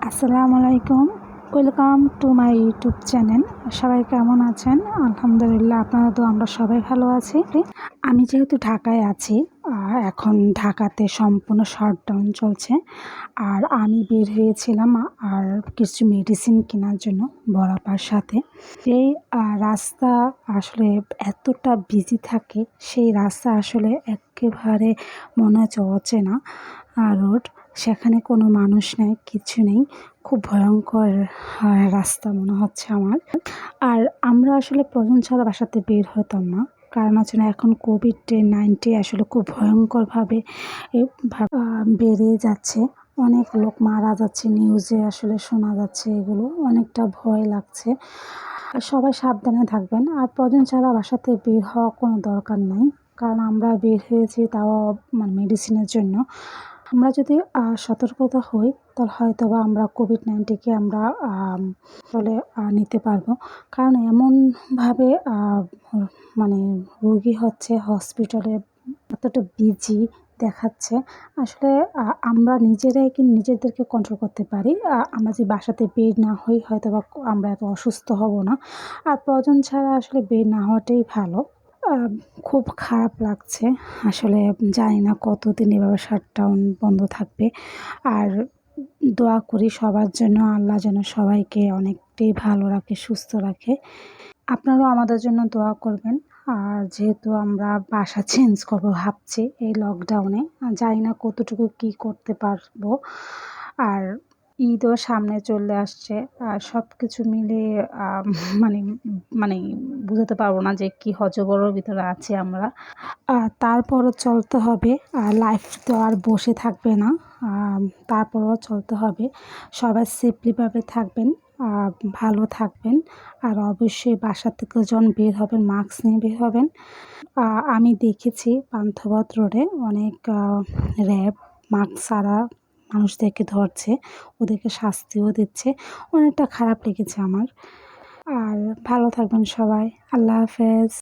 আসসালামু আলাইকুম, welcome to my YouTube channel. সবাই কেমন আছেন? আলহামদুলিল্লাহ, আপনারা তো আমরা সবাই ভালো আছি। আমি যেহেতু ঢাকায় আছি, এখন ঢাকাতে সম্পূর্ণ শাটডাউন চলছে। আর আমি বের হয়েছিলাম আর কিছু মেডিসিন কেনার জন্য বড়াপার সাথে। এই রাস্তা আসলে এতটা বিজি থাকে, সেই রাস্তা আসলে একেবারে মনে হচ্ছে অচেনা রোড। সেখানে কোনো মানুষ নেই, কিছু নেই। খুব ভয়ঙ্কর রাস্তা মনে হচ্ছে আমার। আর আমরা আসলে প্রয়োজন ছাড়া বাসাতে বের হতাম না, কারণ হচ্ছে না এখন কোভিড-19 আসলে খুব ভয়ঙ্করভাবে বেড়ে যাচ্ছে। অনেক লোক মারা যাচ্ছে, নিউজে আসলে শোনা যাচ্ছে, এগুলো অনেকটা ভয় লাগছে। আর সবাই সাবধানে থাকবেন, আর প্রয়োজন ছাড়া বাসাতে বের হওয়া কোনো দরকার নাই, কারণ আমরা বের হয়েছি তাও মানে মেডিসিনের জন্য। আমরা যদি সতর্কতা হই, তাহলে হয়তো বা আমরা কোভিড-19কে আমরা আসলে নিতে পারবো। কারণ এমনভাবে মানে রোগী হচ্ছে হসপিটালে, এতটা বিজি দেখাচ্ছে। আসলে আমরা নিজেরাই কিন্তু নিজেদেরকে কন্ট্রোল করতে পারি। আমরা যদি বাসাতে বের না হই, হয়তো বা আমরা এত অসুস্থ হব না। আর প্রয়োজন ছাড়া আসলে বের না হওয়াটাই ভালো। আ খুব খারাপ লাগছে। আসলে জানি না কতদিন এভাবে শাটডাউন বন্ধ থাকবে। আর দোয়া করি সবার জন্য, আল্লাহ যেন সবাইকে অনেকটাই ভালো রাখে, সুস্থ রাখে। আপনারাও আমাদের জন্য দোয়া করবেন। আর যেহেতু আমরা বাসা চেঞ্জ করবো ভাবছি এই লকডাউনে, জানি না কতটুকু কী করতে পারবো। আর ঈদও সামনে চলে আসছে। আর সব কিছু মিলিয়ে মানে মানে বুঝাতে পারবো না যে কী হযবরের ভিতরে আছি আমরা। তারপরও চলতে হবে। লাইফ তো আর বসে থাকবে না। তারপরেও চলতে হবে। সবাই সেফলিভাবে থাকবেন, ভালো থাকবেন। আর অবশ্যই বাসা থেকে যখন বের হবেন মাস্ক নিয়ে বের হবেন। আমি দেখেছি পান্থপথ রোডে অনেক র্যাব মাস্ক ছাড়া মানুষদেরকে ধরছে, ওদেরকে শাস্তিও দিচ্ছে। অনেকটা খারাপ লেগেছে আমার। আর ভালো থাকবেন সবাই। আল্লাহ হাফেজ।